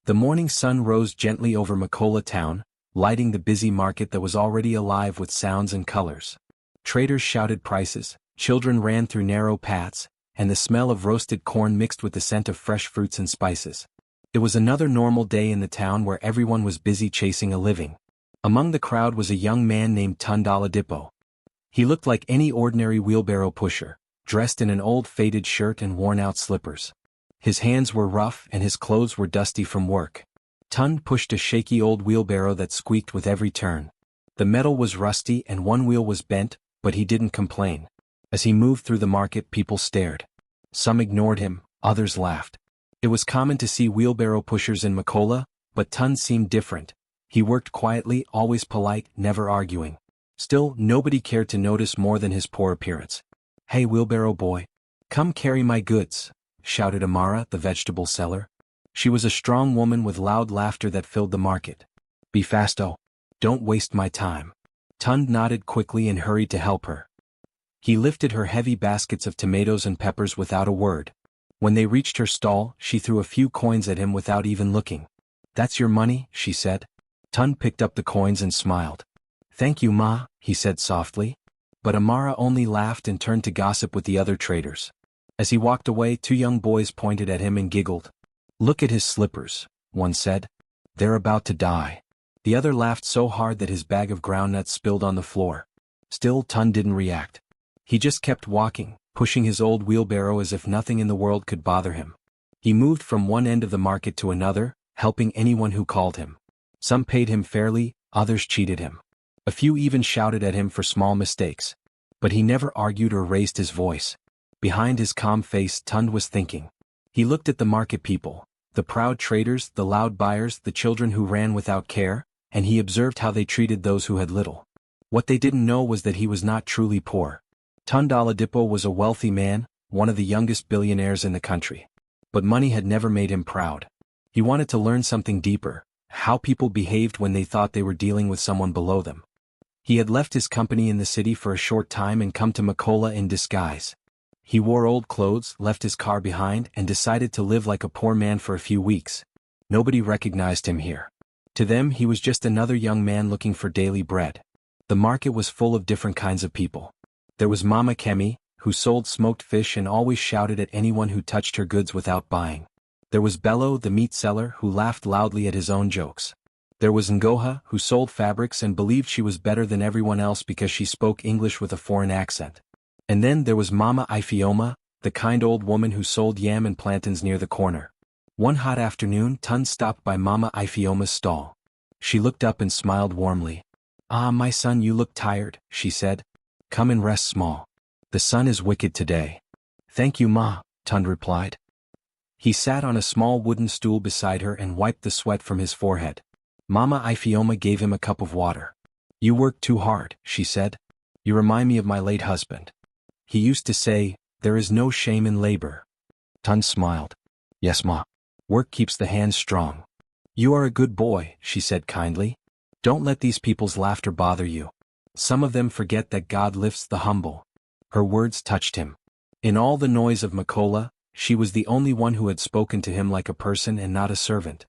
The morning sun rose gently over Makola town, lighting the busy market that was already alive with sounds and colors. Traders shouted prices, children ran through narrow paths, and the smell of roasted corn mixed with the scent of fresh fruits and spices. It was another normal day in the town where everyone was busy chasing a living. Among the crowd was a young man named Tundaladipo. He looked like any ordinary wheelbarrow pusher, dressed in an old faded shirt and worn-out slippers. His hands were rough and his clothes were dusty from work. Tund pushed a shaky old wheelbarrow that squeaked with every turn. The metal was rusty and one wheel was bent, but he didn't complain. As he moved through the market, people stared. Some ignored him, others laughed. It was common to see wheelbarrow pushers in Makola, but Tund seemed different. He worked quietly, always polite, never arguing. Still, nobody cared to notice more than his poor appearance. "Hey wheelbarrow boy. Come carry my goods," shouted Amara, the vegetable seller. She was a strong woman with loud laughter that filled the market. "Be fasto. Don't waste my time." Tund nodded quickly and hurried to help her. He lifted her heavy baskets of tomatoes and peppers without a word. When they reached her stall, she threw a few coins at him without even looking. "That's your money," she said. Tund picked up the coins and smiled. "Thank you, Ma," he said softly. But Amara only laughed and turned to gossip with the other traders. As he walked away, two young boys pointed at him and giggled. "Look at his slippers," one said. "They're about to die." The other laughed so hard that his bag of groundnuts spilled on the floor. Still, Tund didn't react. He just kept walking, pushing his old wheelbarrow as if nothing in the world could bother him. He moved from one end of the market to another, helping anyone who called him. Some paid him fairly, others cheated him. A few even shouted at him for small mistakes. But he never argued or raised his voice. Behind his calm face, Tund was thinking. He looked at the market people, the proud traders, the loud buyers, the children who ran without care, and he observed how they treated those who had little. What they didn't know was that he was not truly poor. Tundaladipo was a wealthy man, one of the youngest billionaires in the country. But money had never made him proud. He wanted to learn something deeper, how people behaved when they thought they were dealing with someone below them. He had left his company in the city for a short time and come to Makola in disguise. He wore old clothes, left his car behind, and decided to live like a poor man for a few weeks. Nobody recognized him here. To them, he was just another young man looking for daily bread. The market was full of different kinds of people. There was Mama Kemi, who sold smoked fish and always shouted at anyone who touched her goods without buying. There was Bello, the meat seller, who laughed loudly at his own jokes. There was Ngoha, who sold fabrics and believed she was better than everyone else because she spoke English with a foreign accent. And then there was Mama Ifioma, the kind old woman who sold yam and plantains near the corner. One hot afternoon, Tund stopped by Mama Ifioma's stall. She looked up and smiled warmly. "Ah, my son, you look tired," she said. "Come and rest small. The sun is wicked today." "Thank you, Ma," Tund replied. He sat on a small wooden stool beside her and wiped the sweat from his forehead. Mama Ifioma gave him a cup of water. "You work too hard," she said. "You remind me of my late husband. He used to say, 'There is no shame in labor.'" Tund smiled. "Yes, Ma. Work keeps the hands strong." "You are a good boy," she said kindly. "Don't let these people's laughter bother you. Some of them forget that God lifts the humble." Her words touched him. In all the noise of Makola, she was the only one who had spoken to him like a person and not a servant.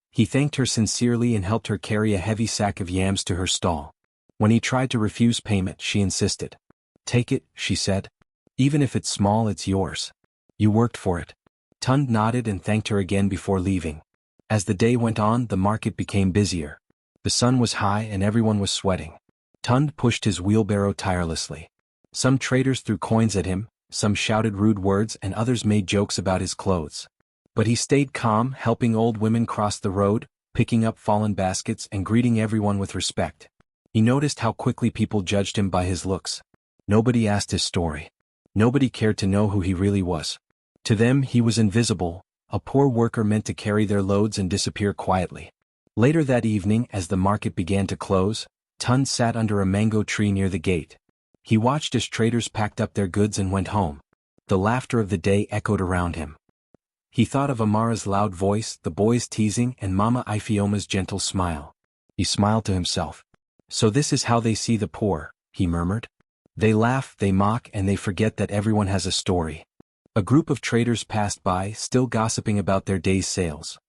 He thanked her sincerely and helped her carry a heavy sack of yams to her stall. When he tried to refuse payment, she insisted. "Take it," she said. "Even if it's small, it's yours. You worked for it." Tund nodded and thanked her again before leaving. As the day went on, the market became busier. The sun was high and everyone was sweating. Tund pushed his wheelbarrow tirelessly. Some traders threw coins at him, some shouted rude words, and others made jokes about his clothes. But he stayed calm, helping old women cross the road, picking up fallen baskets and greeting everyone with respect. He noticed how quickly people judged him by his looks. Nobody asked his story. Nobody cared to know who he really was. To them, he was invisible, a poor worker meant to carry their loads and disappear quietly. Later that evening, as the market began to close, Tund sat under a mango tree near the gate. He watched as traders packed up their goods and went home. The laughter of the day echoed around him. He thought of Amara's loud voice, the boys teasing, and Mama Ifioma's gentle smile. He smiled to himself. "So this is how they see the poor," he murmured. "They laugh, they mock, and they forget that everyone has a story." A group of traders passed by, still gossiping about their day's sales.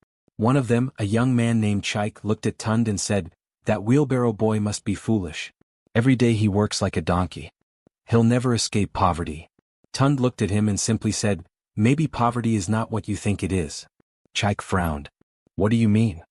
One of them, a young man named Chike, looked at Tund and said, "That wheelbarrow boy must be foolish. Every day he works like a donkey. He'll never escape poverty." Tund looked at him and simply said, "Maybe poverty is not what you think it is." Chike frowned. "What do you mean?"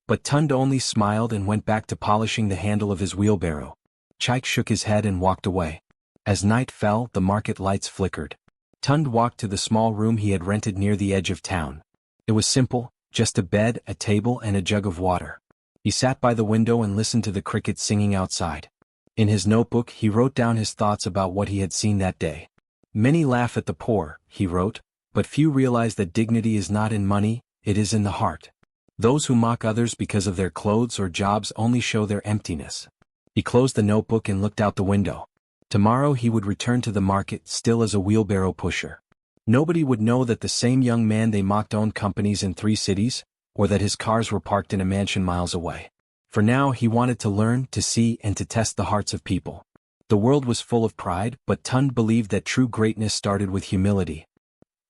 But Tund only smiled and went back to polishing the handle of his wheelbarrow. Chike shook his head and walked away. As night fell, the market lights flickered. Tund walked to the small room he had rented near the edge of town. It was simple, just a bed, a table, and a jug of water. He sat by the window and listened to the crickets singing outside. In his notebook, he wrote down his thoughts about what he had seen that day. "Many laugh at the poor," he wrote, "but few realize that dignity is not in money, it is in the heart. Those who mock others because of their clothes or jobs only show their emptiness." He closed the notebook and looked out the window. Tomorrow he would return to the market, still as a wheelbarrow pusher. Nobody would know that the same young man they mocked owned companies in 3 cities, or that his cars were parked in a mansion miles away. For now he wanted to learn, to see, and to test the hearts of people. The world was full of pride, but Tund believed that true greatness started with humility.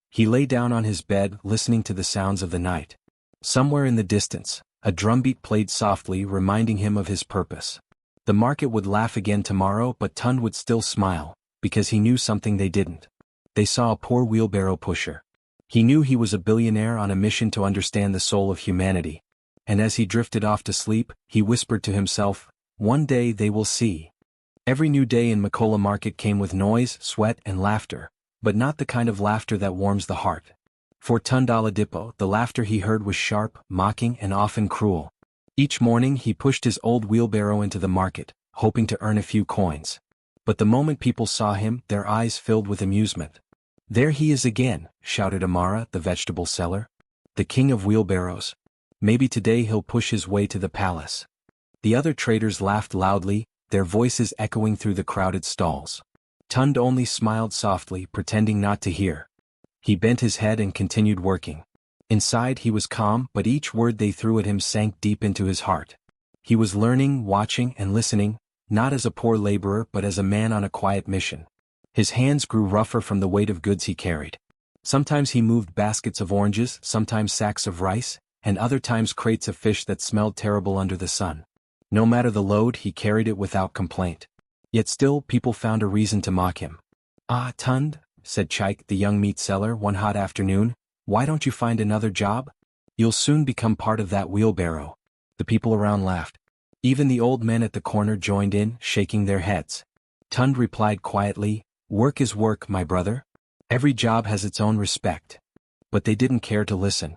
He lay down on his bed, listening to the sounds of the night. Somewhere in the distance, a drumbeat played softly, reminding him of his purpose. The market would laugh again tomorrow, but Tund would still smile, because he knew something they didn't. They saw a poor wheelbarrow pusher. He knew he was a billionaire on a mission to understand the soul of humanity. And as he drifted off to sleep, he whispered to himself, "One day they will see." Every new day in Makola Market came with noise, sweat, and laughter, but not the kind of laughter that warms the heart. For Tund Oladipo, the laughter he heard was sharp, mocking, and often cruel. Each morning he pushed his old wheelbarrow into the market, hoping to earn a few coins. But the moment people saw him, their eyes filled with amusement. "There he is again," shouted Amara, the vegetable seller. "The king of wheelbarrows. Maybe today he'll push his way to the palace." The other traders laughed loudly, their voices echoing through the crowded stalls. Tund only smiled softly, pretending not to hear. He bent his head and continued working. Inside he was calm, but each word they threw at him sank deep into his heart. He was learning, watching, and listening, not as a poor laborer but as a man on a quiet mission. His hands grew rougher from the weight of goods he carried. Sometimes he moved baskets of oranges, sometimes sacks of rice, and other times crates of fish that smelled terrible under the sun. No matter the load, he carried it without complaint. Yet still, people found a reason to mock him. "Ah, Tund," said Chike, the young meat seller, one hot afternoon, "why don't you find another job? You'll soon become part of that wheelbarrow." The people around laughed. Even the old men at the corner joined in, shaking their heads. Tund replied quietly, "Work is work, my brother. Every job has its own respect." But they didn't care to listen.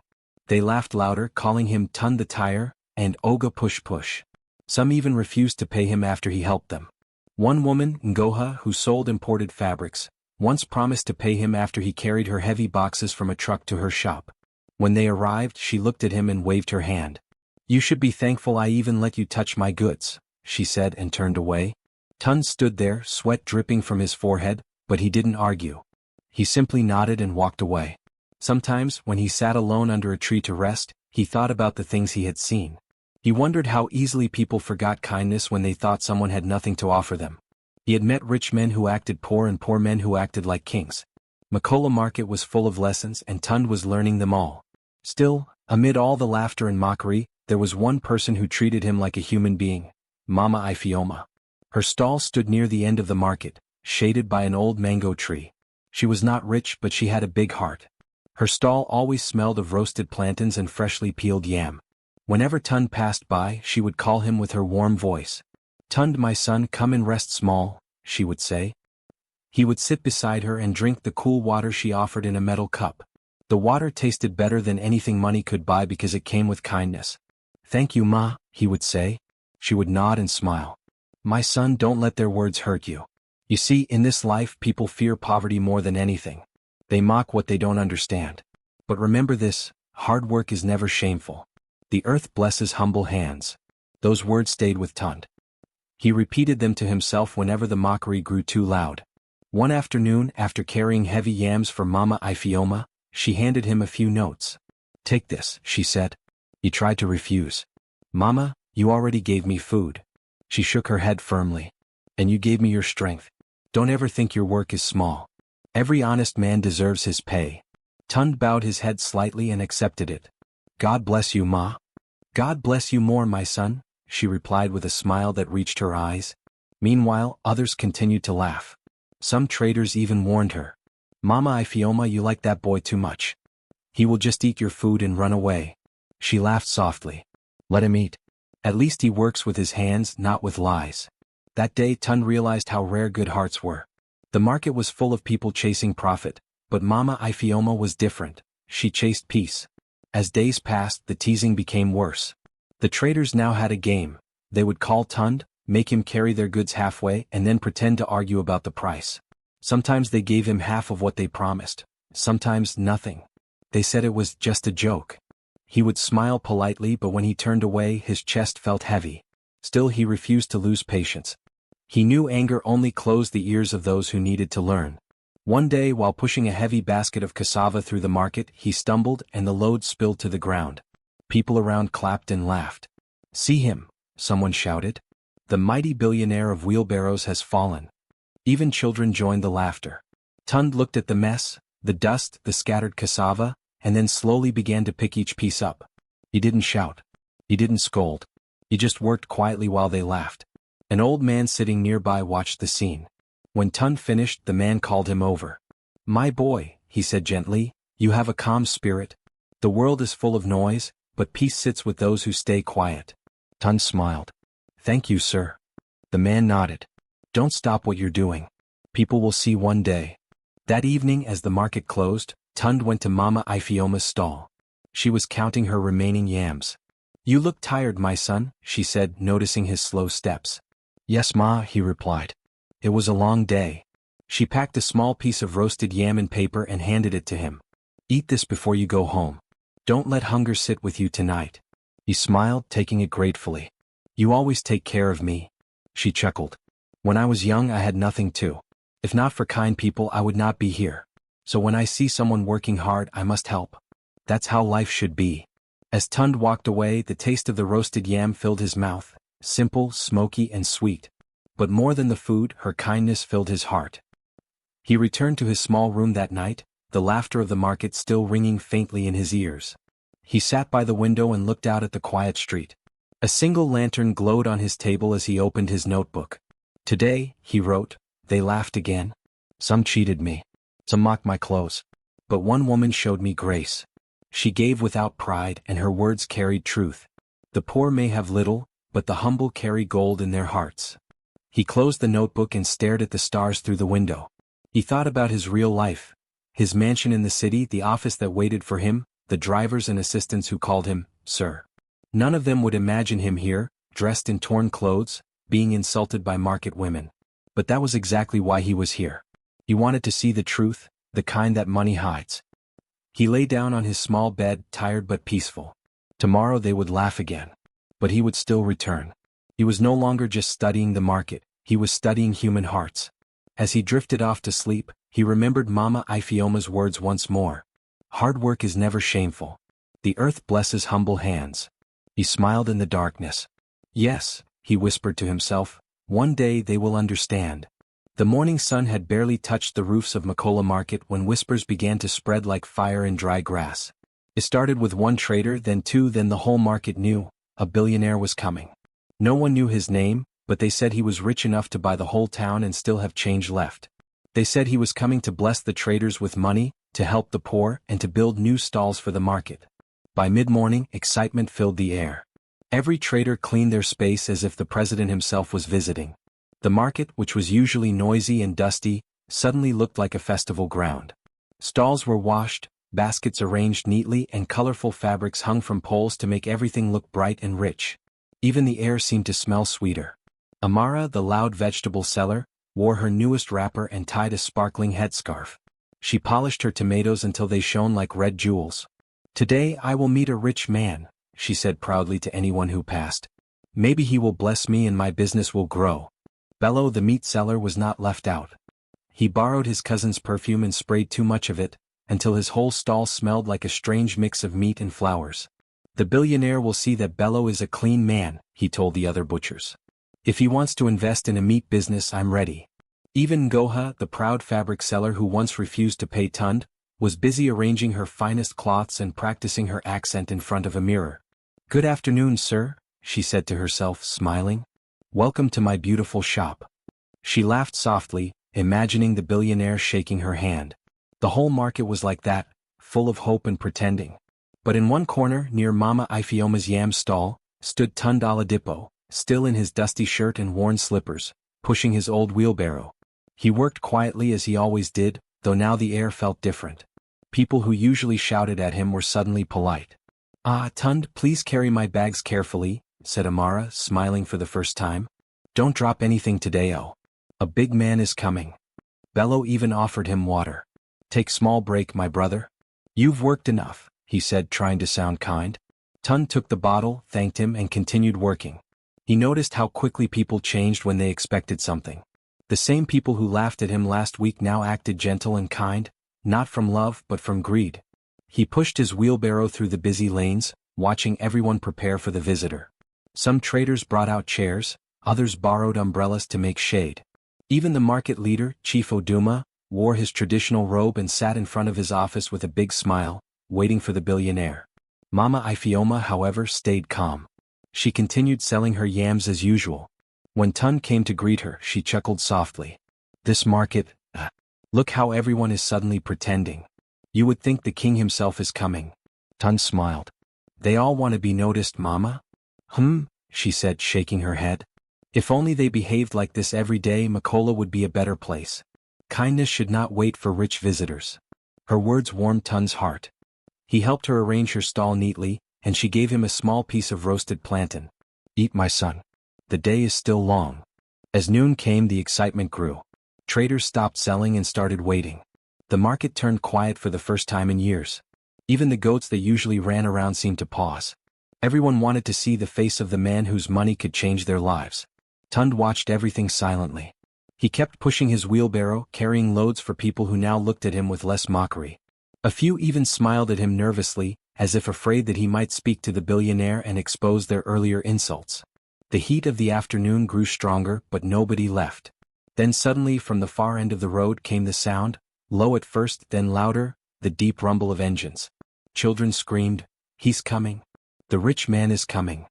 They laughed louder, calling him Tund the Tire, and Oga Push Push. Some even refused to pay him after he helped them. One woman, Ngoha, who sold imported fabrics, once promised to pay him after he carried her heavy boxes from a truck to her shop. When they arrived, she looked at him and waved her hand. "You should be thankful I even let you touch my goods," she said, and turned away. Tund stood there, sweat dripping from his forehead, but he didn't argue. He simply nodded and walked away. Sometimes, when he sat alone under a tree to rest, he thought about the things he had seen. He wondered how easily people forgot kindness when they thought someone had nothing to offer them. He had met rich men who acted poor and poor men who acted like kings. Makola Market was full of lessons, and Tund was learning them all. Still, amid all the laughter and mockery, there was one person who treated him like a human being, Mama Ifeoma. Her stall stood near the end of the market, shaded by an old mango tree. She was not rich, but she had a big heart. Her stall always smelled of roasted plantains and freshly peeled yam. Whenever Tund passed by, she would call him with her warm voice. "Tund, my son, come and rest small," she would say. He would sit beside her and drink the cool water she offered in a metal cup. The water tasted better than anything money could buy because it came with kindness. "Thank you, Ma," he would say. She would nod and smile. "My son, don't let their words hurt you. You see, in this life people fear poverty more than anything. They mock what they don't understand. But remember this, hard work is never shameful. The earth blesses humble hands." Those words stayed with Tund. He repeated them to himself whenever the mockery grew too loud. One afternoon, after carrying heavy yams for Mama Ifeoma, she handed him a few notes. "Take this," she said. He tried to refuse. "Mama, you already gave me food." She shook her head firmly. "And you gave me your strength. Don't ever think your work is small. Every honest man deserves his pay." Tund bowed his head slightly and accepted it. God bless you, Ma. God bless you more, my son, she replied with a smile that reached her eyes. Meanwhile, others continued to laugh. Some traders even warned her. Mama Ifioma, you like that boy too much. He will just eat your food and run away. She laughed softly. Let him eat. At least he works with his hands, not with lies. That day Tund realized how rare good hearts were. The market was full of people chasing profit, but Mama Ifioma was different. She chased peace. As days passed, the teasing became worse. The traders now had a game. They would call Tund, make him carry their goods halfway, and then pretend to argue about the price. Sometimes they gave him half of what they promised, sometimes nothing. They said it was just a joke. He would smile politely, but when he turned away, his chest felt heavy. Still, he refused to lose patience. He knew anger only closed the ears of those who needed to learn. One day, while pushing a heavy basket of cassava through the market, he stumbled and the load spilled to the ground. People around clapped and laughed. See him, someone shouted. The mighty billionaire of wheelbarrows has fallen. Even children joined the laughter. Tund looked at the mess, the dust, the scattered cassava, and then slowly began to pick each piece up. He didn't shout. He didn't scold. He just worked quietly while they laughed. An old man sitting nearby watched the scene. When Tund finished, the man called him over. My boy, he said gently, you have a calm spirit. The world is full of noise, but peace sits with those who stay quiet. Tund smiled. Thank you, sir. The man nodded. Don't stop what you're doing. People will see one day. That evening, as the market closed, Tund went to Mama Ifioma's stall. She was counting her remaining yams. You look tired, my son, she said, noticing his slow steps. Yes, Ma, he replied. It was a long day. She packed a small piece of roasted yam in paper and handed it to him. Eat this before you go home. Don't let hunger sit with you tonight. He smiled, taking it gratefully. You always take care of me. She chuckled. When I was young, I had nothing too. If not for kind people, I would not be here. So when I see someone working hard, I must help. That's how life should be. As Tund walked away, the taste of the roasted yam filled his mouth, simple, smoky, and sweet. But more than the food, her kindness filled his heart. He returned to his small room that night, the laughter of the market still ringing faintly in his ears. He sat by the window and looked out at the quiet street. A single lantern glowed on his table as he opened his notebook. Today, he wrote, they laughed again. Some cheated me. Some mocked my clothes. But one woman showed me grace. She gave without pride, and her words carried truth. The poor may have little, but the humble carry gold in their hearts. He closed the notebook and stared at the stars through the window. He thought about his real life. His mansion in the city, the office that waited for him, the drivers and assistants who called him, sir. None of them would imagine him here, dressed in torn clothes, being insulted by market women. But that was exactly why he was here. He wanted to see the truth, the kind that money hides. He lay down on his small bed, tired but peaceful. Tomorrow they would laugh again. But he would still return. He was no longer just studying the market, he was studying human hearts. As he drifted off to sleep, he remembered Mama Ifioma's words once more. Hard work is never shameful. The earth blesses humble hands. He smiled in the darkness. Yes, he whispered to himself, one day they will understand. The morning sun had barely touched the roofs of Makola Market when whispers began to spread like fire in dry grass. It started with one trader, then two, then the whole market knew, a billionaire was coming. No one knew his name, but they said he was rich enough to buy the whole town and still have change left. They said he was coming to bless the traders with money, to help the poor, and to build new stalls for the market. By mid-morning, excitement filled the air. Every trader cleaned their space as if the president himself was visiting. The market, which was usually noisy and dusty, suddenly looked like a festival ground. Stalls were washed, baskets arranged neatly, and colorful fabrics hung from poles to make everything look bright and rich. Even the air seemed to smell sweeter. Amara, the loud vegetable seller, wore her newest wrapper and tied a sparkling headscarf. She polished her tomatoes until they shone like red jewels. Today I will meet a rich man, she said proudly to anyone who passed. Maybe he will bless me and my business will grow. Bello, the meat seller, was not left out. He borrowed his cousin's perfume and sprayed too much of it, until his whole stall smelled like a strange mix of meat and flowers. The billionaire will see that Bello is a clean man, he told the other butchers. If he wants to invest in a meat business, I'm ready. Even Goha, the proud fabric seller who once refused to pay Tund, was busy arranging her finest cloths and practicing her accent in front of a mirror. "Good afternoon, sir," she said to herself, smiling. "Welcome to my beautiful shop." She laughed softly, imagining the billionaire shaking her hand. The whole market was like that, full of hope and pretending. But in one corner, near Mama Ifeoma's yam stall, stood Tund Oladipo, still in his dusty shirt and worn slippers, pushing his old wheelbarrow. He worked quietly as he always did, though now the air felt different. People who usually shouted at him were suddenly polite. "Ah, Tund, please carry my bags carefully," said Amara, smiling for the first time. "Don't drop anything today, oh. A big man is coming." Bello even offered him water. "Take small break, my brother. You've worked enough," he said, trying to sound kind. Tund took the bottle, thanked him, and continued working. He noticed how quickly people changed when they expected something. The same people who laughed at him last week now acted gentle and kind, not from love but from greed. He pushed his wheelbarrow through the busy lanes, watching everyone prepare for the visitor. Some traders brought out chairs, others borrowed umbrellas to make shade. Even the market leader, Chief Oduma, wore his traditional robe and sat in front of his office with a big smile, waiting for the billionaire. Mama Ifeoma, however, stayed calm. She continued selling her yams as usual. When Tund came to greet her, she chuckled softly. "This market, look how everyone is suddenly pretending. You would think the king himself is coming." Tund smiled. "They all want to be noticed, Mama?" She said, shaking her head. "If only they behaved like this every day, Makola would be a better place. Kindness should not wait for rich visitors." Her words warmed Tund's heart. He helped her arrange her stall neatly, and she gave him a small piece of roasted plantain. "Eat, my son. The day is still long." As noon came, the excitement grew. Traders stopped selling and started waiting. The market turned quiet for the first time in years. Even the goats that usually ran around seemed to pause. Everyone wanted to see the face of the man whose money could change their lives. Tund watched everything silently. He kept pushing his wheelbarrow, carrying loads for people who now looked at him with less mockery. A few even smiled at him nervously, as if afraid that he might speak to the billionaire and expose their earlier insults. The heat of the afternoon grew stronger, but nobody left. Then suddenly from the far end of the road came the sound, low at first, then louder, the deep rumble of engines. Children screamed, "He's coming! The rich man is coming!"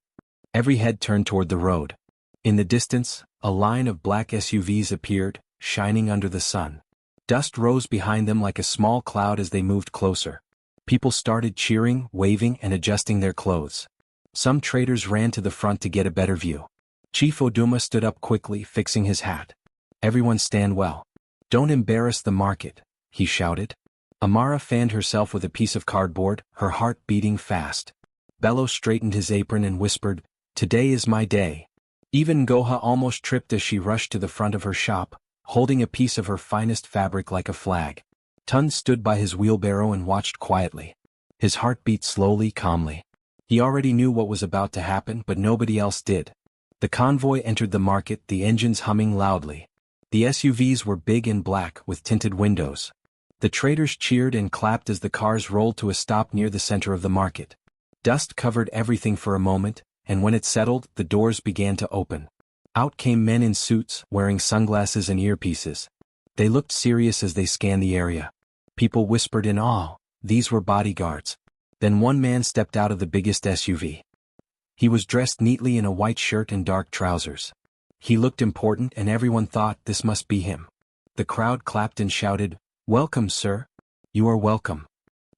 Every head turned toward the road. In the distance, a line of black SUVs appeared, shining under the sun. Dust rose behind them like a small cloud as they moved closer. People started cheering, waving, and adjusting their clothes. Some traders ran to the front to get a better view. Chief Oduma stood up quickly, fixing his hat. "Everyone stand well. Don't embarrass the market," he shouted. Amara fanned herself with a piece of cardboard, her heart beating fast. Bello straightened his apron and whispered, "Today is my day." Even Goha almost tripped as she rushed to the front of her shop, holding a piece of her finest fabric like a flag. Tund stood by his wheelbarrow and watched quietly. His heart beat slowly, calmly. He already knew what was about to happen, but nobody else did. The convoy entered the market, the engines humming loudly. The SUVs were big and black, with tinted windows. The traders cheered and clapped as the cars rolled to a stop near the center of the market. Dust covered everything for a moment, and when it settled, the doors began to open. Out came men in suits, wearing sunglasses and earpieces. They looked serious as they scanned the area. People whispered in awe. These were bodyguards. Then one man stepped out of the biggest SUV. He was dressed neatly in a white shirt and dark trousers. He looked important, and everyone thought this must be him. The crowd clapped and shouted, "Welcome, sir. You are welcome."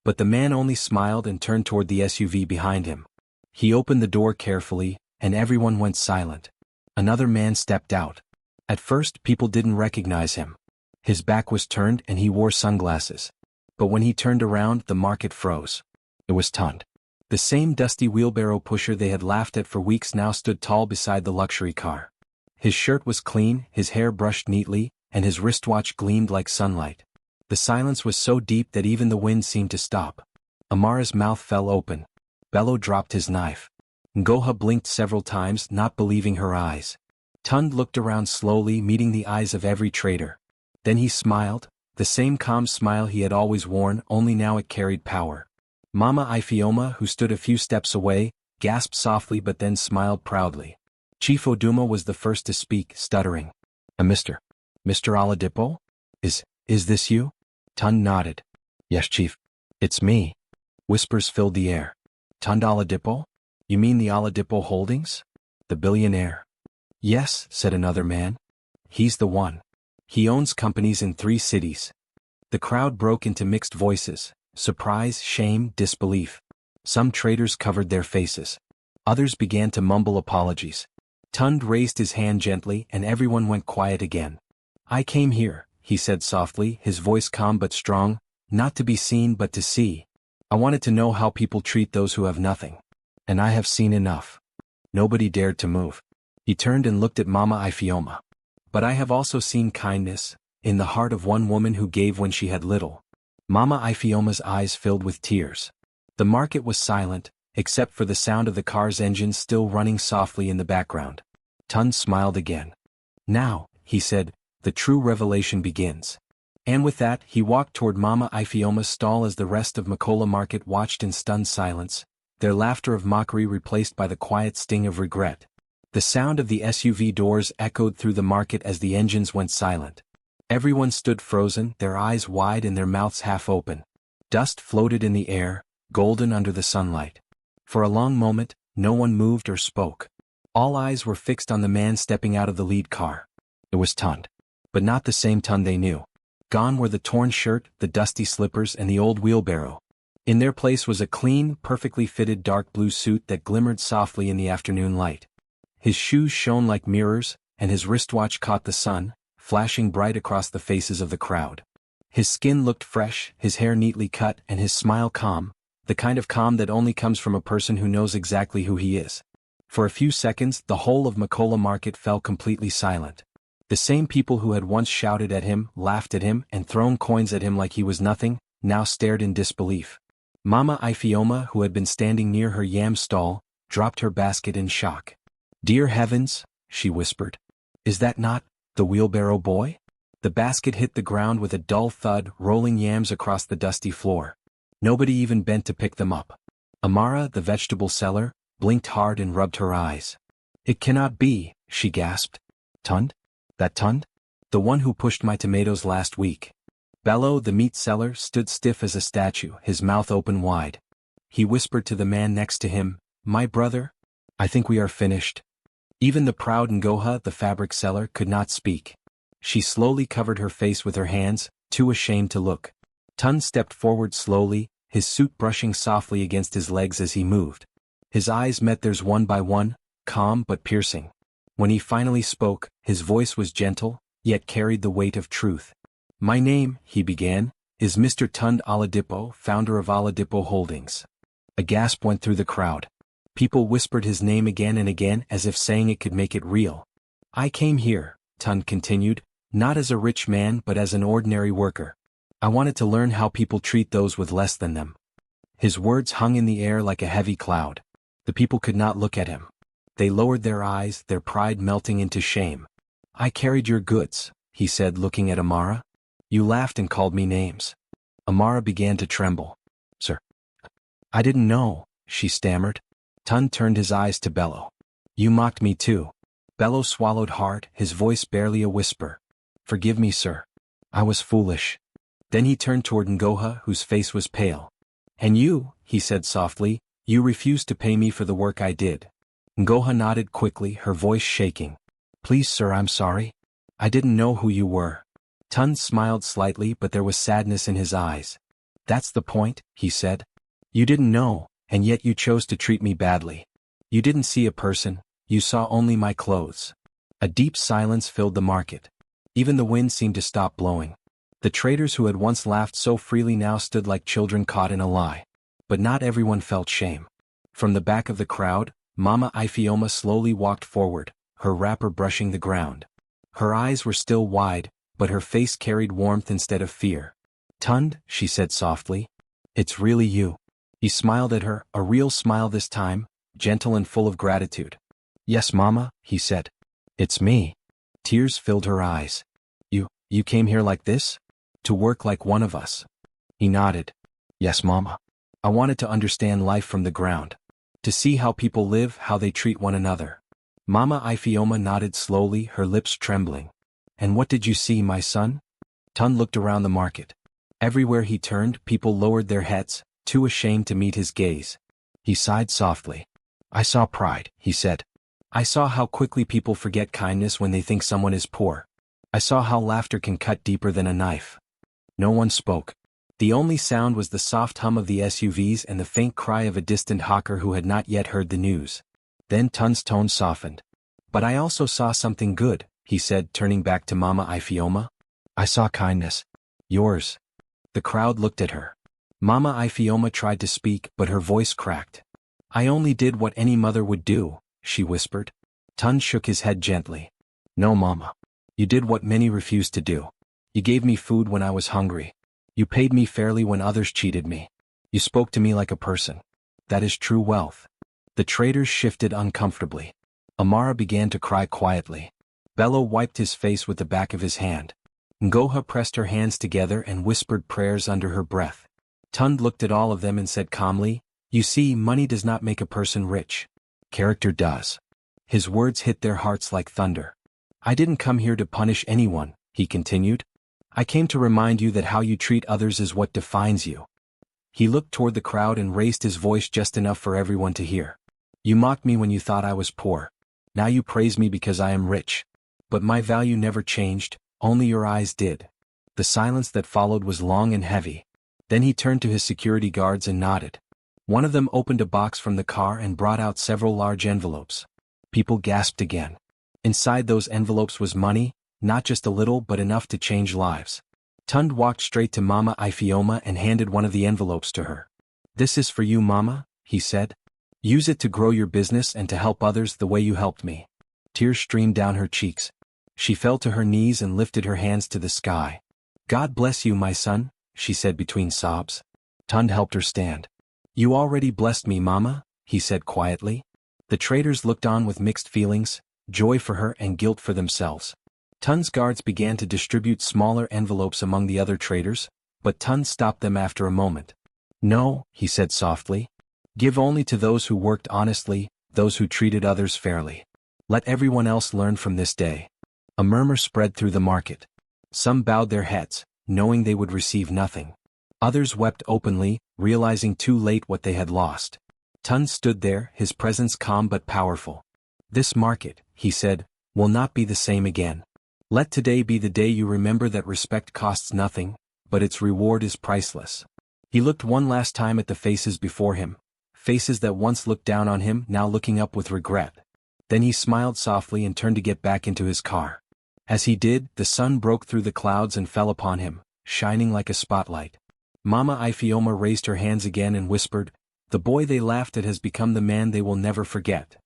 But the man only smiled and turned toward the SUV behind him. He opened the door carefully, and everyone went silent. Another man stepped out. At first, people didn't recognize him. His back was turned and he wore sunglasses. But when he turned around, the market froze. It was Tund. The same dusty wheelbarrow pusher they had laughed at for weeks now stood tall beside the luxury car. His shirt was clean, his hair brushed neatly, and his wristwatch gleamed like sunlight. The silence was so deep that even the wind seemed to stop. Amara's mouth fell open. Bello dropped his knife. Ngoha blinked several times, not believing her eyes. Tund looked around slowly, meeting the eyes of every trader. Then he smiled, the same calm smile he had always worn, only now it carried power. Mama Ifeoma, who stood a few steps away, gasped softly but then smiled proudly. Chief Oduma was the first to speak, stuttering. Mr. Oladipo? Is this you?" Tund nodded. Yes, chief. It's me. Whispers filled the air. Tund Oladipo? You mean the Oladipo Holdings? The billionaire? Yes, said another man. He's the one. He owns companies in 3 cities. The crowd broke into mixed voices: surprise, shame, disbelief. Some traders covered their faces. Others began to mumble apologies. Tund raised his hand gently and everyone went quiet again. I came here, he said softly, his voice calm but strong, not to be seen but to see. I wanted to know how people treat those who have nothing. And I have seen enough. Nobody dared to move. He turned and looked at Mama Ifioma. But I have also seen kindness, in the heart of one woman who gave when she had little. Mama Ifioma's eyes filled with tears. The market was silent, except for the sound of the car's engine still running softly in the background. Tund smiled again. Now, he said, the true revelation begins. And with that, he walked toward Mama Ifioma's stall as the rest of Makola Market watched in stunned silence, their laughter of mockery replaced by the quiet sting of regret. The sound of the SUV doors echoed through the market as the engines went silent. Everyone stood frozen, their eyes wide and their mouths half open. Dust floated in the air, golden under the sunlight. For a long moment, no one moved or spoke. All eyes were fixed on the man stepping out of the lead car. It was Tund. But not the same Tund they knew. Gone were the torn shirt, the dusty slippers, and the old wheelbarrow. In their place was a clean, perfectly fitted dark blue suit that glimmered softly in the afternoon light. His shoes shone like mirrors, and his wristwatch caught the sun, flashing bright across the faces of the crowd. His skin looked fresh, his hair neatly cut, and his smile calm, the kind of calm that only comes from a person who knows exactly who he is. For a few seconds, the whole of Makola Market fell completely silent. The same people who had once shouted at him, laughed at him, and thrown coins at him like he was nothing, now stared in disbelief. Mama Ifioma, who had been standing near her yam stall, dropped her basket in shock. Dear heavens, she whispered. Is that not the wheelbarrow boy? The basket hit the ground with a dull thud, rolling yams across the dusty floor. Nobody even bent to pick them up. Amara, the vegetable seller, blinked hard and rubbed her eyes. It cannot be, she gasped. Tund? That Tund? The one who pushed my tomatoes last week. Bello, the meat seller, stood stiff as a statue, his mouth open wide. He whispered to the man next to him, My brother? I think we are finished. Even the proud Ngoha, the fabric seller, could not speak. She slowly covered her face with her hands, too ashamed to look. Tund stepped forward slowly, his suit brushing softly against his legs as he moved. His eyes met theirs one by one, calm but piercing. When he finally spoke, his voice was gentle, yet carried the weight of truth. My name, he began, is Mr. Tund Oladipo, founder of Oladipo Holdings. A gasp went through the crowd. People whispered his name again and again as if saying it could make it real. I came here, Tund continued, not as a rich man but as an ordinary worker. I wanted to learn how people treat those with less than them. His words hung in the air like a heavy cloud. The people could not look at him. They lowered their eyes, their pride melting into shame. I carried your goods, he said, looking at Amara. You laughed and called me names. Amara began to tremble. Sir. I didn't know, she stammered. Tund turned his eyes to Bello. You mocked me too. Bello swallowed hard, his voice barely a whisper. Forgive me, sir. I was foolish. Then he turned toward Ngoha, whose face was pale. And you, he said softly, you refused to pay me for the work I did. Ngoha nodded quickly, her voice shaking. Please, sir, I'm sorry. I didn't know who you were. Tund smiled slightly, but there was sadness in his eyes. That's the point, he said. You didn't know, and yet you chose to treat me badly. You didn't see a person, you saw only my clothes. A deep silence filled the market. Even the wind seemed to stop blowing. The traders who had once laughed so freely now stood like children caught in a lie. But not everyone felt shame. From the back of the crowd, Mama Ifioma slowly walked forward, her wrapper brushing the ground. Her eyes were still wide, but her face carried warmth instead of fear. Tund, she said softly. It's really you. He smiled at her, a real smile this time, gentle and full of gratitude. Yes, Mama, he said. It's me. Tears filled her eyes. You came here like this? To work like one of us? He nodded. Yes, Mama. I wanted to understand life from the ground. To see how people live, how they treat one another. Mama Ifioma nodded slowly, her lips trembling. And what did you see, my son? Tund looked around the market. Everywhere he turned, people lowered their heads, too ashamed to meet his gaze. He sighed softly. I saw pride, he said. I saw how quickly people forget kindness when they think someone is poor. I saw how laughter can cut deeper than a knife. No one spoke. The only sound was the soft hum of the SUVs and the faint cry of a distant hawker who had not yet heard the news. Then Tun's tone softened. But I also saw something good, he said, turning back to Mama Ifioma. I saw kindness. Yours. The crowd looked at her. Mama Ifioma tried to speak, but her voice cracked. I only did what any mother would do, she whispered. Tun shook his head gently. No, Mama. You did what many refused to do. You gave me food when I was hungry. You paid me fairly when others cheated me. You spoke to me like a person. That is true wealth. The traders shifted uncomfortably. Amara began to cry quietly. Bello wiped his face with the back of his hand. Ngoha pressed her hands together and whispered prayers under her breath. Tund looked at all of them and said calmly, You see, money does not make a person rich. Character does. His words hit their hearts like thunder. I didn't come here to punish anyone, he continued. I came to remind you that how you treat others is what defines you. He looked toward the crowd and raised his voice just enough for everyone to hear. You mocked me when you thought I was poor. Now you praise me because I am rich. But my value never changed, only your eyes did. The silence that followed was long and heavy. Then he turned to his security guards and nodded. One of them opened a box from the car and brought out several large envelopes. People gasped again. Inside those envelopes was money, not just a little but enough to change lives. Tund walked straight to Mama Ifioma and handed one of the envelopes to her. This is for you, Mama, he said. Use it to grow your business and to help others the way you helped me. Tears streamed down her cheeks. She fell to her knees and lifted her hands to the sky. God bless you, my son, she said between sobs. Tund helped her stand. You already blessed me, Mama, he said quietly. The traders looked on with mixed feelings, joy for her and guilt for themselves. Tun's guards began to distribute smaller envelopes among the other traders, but Tun stopped them after a moment. No, he said softly. Give only to those who worked honestly, those who treated others fairly. Let everyone else learn from this day. A murmur spread through the market. Some bowed their heads, knowing they would receive nothing. Others wept openly, realizing too late what they had lost. Tun stood there, his presence calm but powerful. This market, he said, will not be the same again. Let today be the day you remember that respect costs nothing, but its reward is priceless. He looked one last time at the faces before him, faces that once looked down on him now looking up with regret. Then he smiled softly and turned to get back into his car. As he did, the sun broke through the clouds and fell upon him, shining like a spotlight. Mama Ifioma raised her hands again and whispered, The boy they laughed at has become the man they will never forget.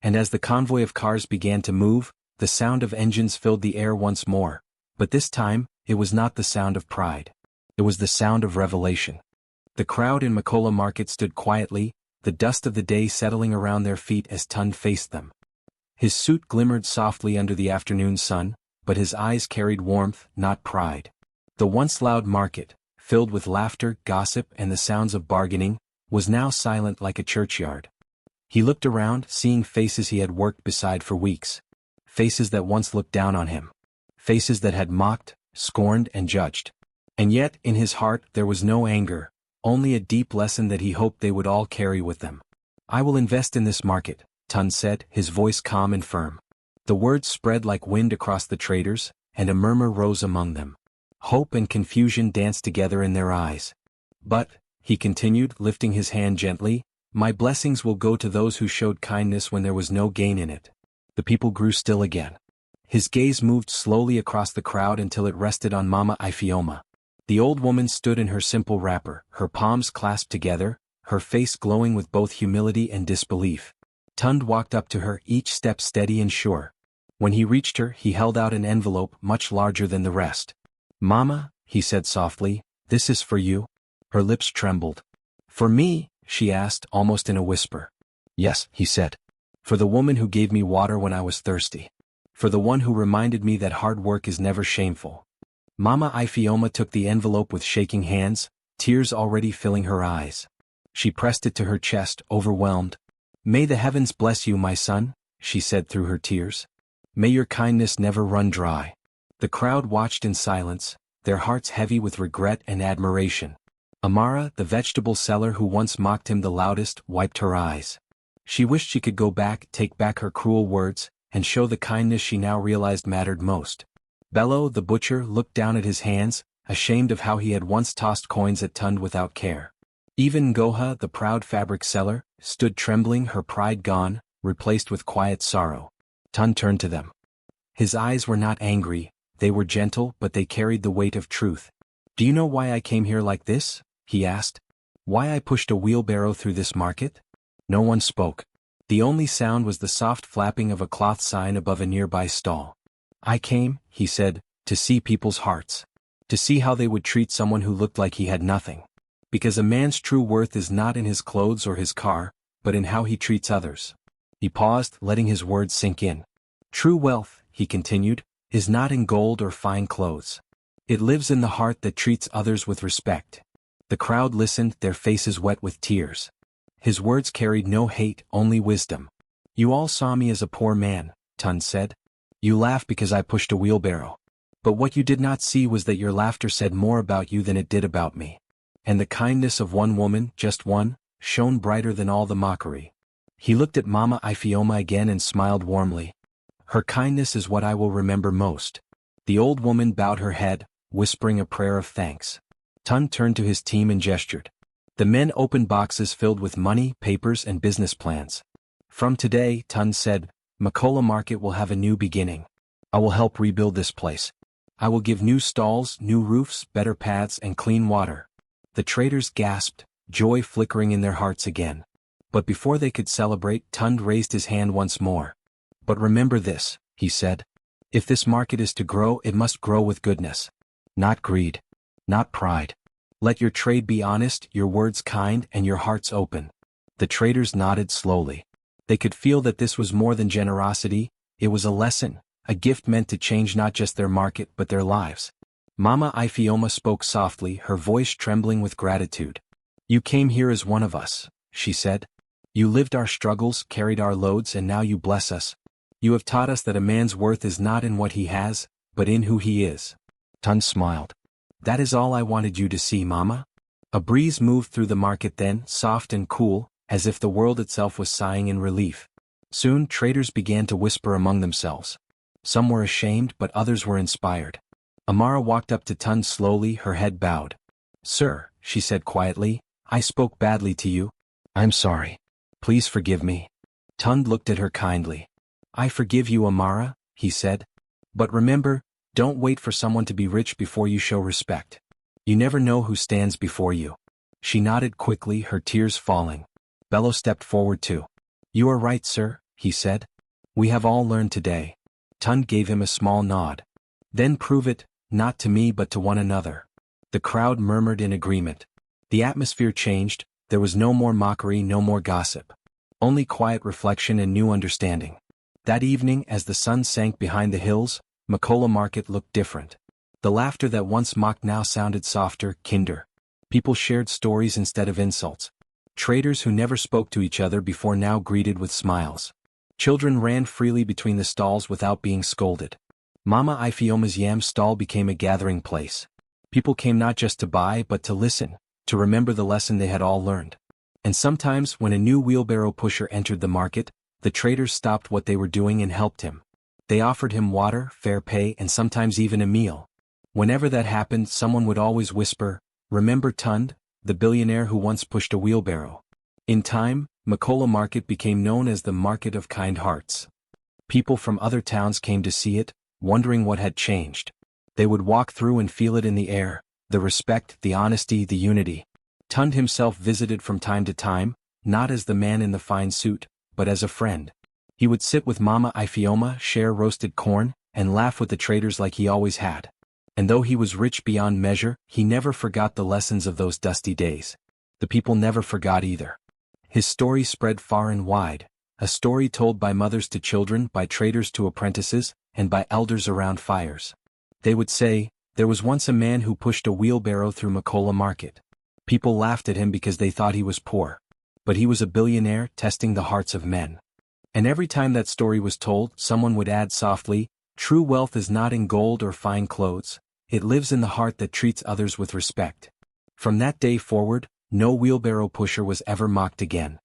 And as the convoy of cars began to move, the sound of engines filled the air once more, but this time, it was not the sound of pride. It was the sound of revelation. The crowd in Makola Market stood quietly, the dust of the day settling around their feet as Tund faced them. His suit glimmered softly under the afternoon sun, but his eyes carried warmth, not pride. The once loud market, filled with laughter, gossip, and the sounds of bargaining, was now silent like a churchyard. He looked around, seeing faces he had worked beside for weeks. Faces that once looked down on him. Faces that had mocked, scorned, and judged. And yet, in his heart, there was no anger, only a deep lesson that he hoped they would all carry with them. I will invest in this market, Tun said, his voice calm and firm. The words spread like wind across the traders, and a murmur rose among them. Hope and confusion danced together in their eyes. But, he continued, lifting his hand gently, my blessings will go to those who showed kindness when there was no gain in it. The people grew still again. His gaze moved slowly across the crowd until it rested on Mama Ifioma. The old woman stood in her simple wrapper, her palms clasped together, her face glowing with both humility and disbelief. Tund walked up to her, each step steady and sure. When he reached her, he held out an envelope much larger than the rest. Mama, he said softly, this is for you. Her lips trembled. For me? She asked, almost in a whisper. Yes, he said. For the woman who gave me water when I was thirsty. For the one who reminded me that hard work is never shameful. Mama Ifioma took the envelope with shaking hands, tears already filling her eyes. She pressed it to her chest, overwhelmed. May the heavens bless you, my son, she said through her tears. May your kindness never run dry. The crowd watched in silence, their hearts heavy with regret and admiration. Amara, the vegetable seller who once mocked him the loudest, wiped her eyes. She wished she could go back, take back her cruel words, and show the kindness she now realized mattered most. Bello, the butcher, looked down at his hands, ashamed of how he had once tossed coins at Tund without care. Even Goha, the proud fabric seller, stood trembling, her pride gone, replaced with quiet sorrow. Tund turned to them. His eyes were not angry, they were gentle, but they carried the weight of truth. "Do you know why I came here like this?" he asked. "Why I pushed a wheelbarrow through this market?" No one spoke. The only sound was the soft flapping of a cloth sign above a nearby stall. "I came," he said, "to see people's hearts. To see how they would treat someone who looked like he had nothing. Because a man's true worth is not in his clothes or his car, but in how he treats others." He paused, letting his words sink in. "True wealth," he continued, "is not in gold or fine clothes. It lives in the heart that treats others with respect." The crowd listened, their faces wet with tears. His words carried no hate, only wisdom. "You all saw me as a poor man," Tund said. "You laugh because I pushed a wheelbarrow. But what you did not see was that your laughter said more about you than it did about me. And the kindness of one woman, just one, shone brighter than all the mockery." He looked at Mama Ifioma again and smiled warmly. "Her kindness is what I will remember most." The old woman bowed her head, whispering a prayer of thanks. Tund turned to his team and gestured. The men opened boxes filled with money, papers, and business plans. "From today," Tund said, "Makola Market will have a new beginning. I will help rebuild this place. I will give new stalls, new roofs, better paths, and clean water." The traders gasped, joy flickering in their hearts again. But before they could celebrate, Tund raised his hand once more. "But remember this," he said. "If this market is to grow, it must grow with goodness. Not greed. Not pride. Let your trade be honest, your words kind, and your hearts open." The traders nodded slowly. They could feel that this was more than generosity, it was a lesson, a gift meant to change not just their market but their lives. Mama Ifioma spoke softly, her voice trembling with gratitude. "You came here as one of us," she said. "You lived our struggles, carried our loads, and now you bless us. You have taught us that a man's worth is not in what he has, but in who he is." Tund smiled. "That is all I wanted you to see, Mama." A breeze moved through the market then, soft and cool, as if the world itself was sighing in relief. Soon traders began to whisper among themselves. Some were ashamed, but others were inspired. Amara walked up to Tund slowly, her head bowed. "Sir," she said quietly, "I spoke badly to you. I'm sorry. Please forgive me." Tund looked at her kindly. "I forgive you, Amara," he said. "But remember, don't wait for someone to be rich before you show respect. You never know who stands before you." She nodded quickly, her tears falling. Bello stepped forward too. "You are right, sir," he said. "We have all learned today." Tund gave him a small nod. "Then prove it, not to me but to one another." The crowd murmured in agreement. The atmosphere changed, there was no more mockery, no more gossip. Only quiet reflection and new understanding. That evening, as the sun sank behind the hills, Makola Market looked different. The laughter that once mocked now sounded softer, kinder. People shared stories instead of insults. Traders who never spoke to each other before now greeted with smiles. Children ran freely between the stalls without being scolded. Mama Ifioma's yam stall became a gathering place. People came not just to buy but to listen, to remember the lesson they had all learned. And sometimes when a new wheelbarrow pusher entered the market, the traders stopped what they were doing and helped him. They offered him water, fair pay, and sometimes even a meal. Whenever that happened, someone would always whisper, "Remember Tund, the billionaire who once pushed a wheelbarrow?" In time, Makola Market became known as the Market of Kind Hearts. People from other towns came to see it, wondering what had changed. They would walk through and feel it in the air, the respect, the honesty, the unity. Tund himself visited from time to time, not as the man in the fine suit, but as a friend. He would sit with Mama Ifioma, share roasted corn, and laugh with the traders like he always had. And though he was rich beyond measure, he never forgot the lessons of those dusty days. The people never forgot either. His story spread far and wide, a story told by mothers to children, by traders to apprentices, and by elders around fires. They would say, "There was once a man who pushed a wheelbarrow through Makola Market." People laughed at him because they thought he was poor. But he was a billionaire, testing the hearts of men. And every time that story was told, someone would add softly, "True wealth is not in gold or fine clothes, It lives in the heart that treats others with respect. From that day forward, no wheelbarrow pusher was ever mocked again.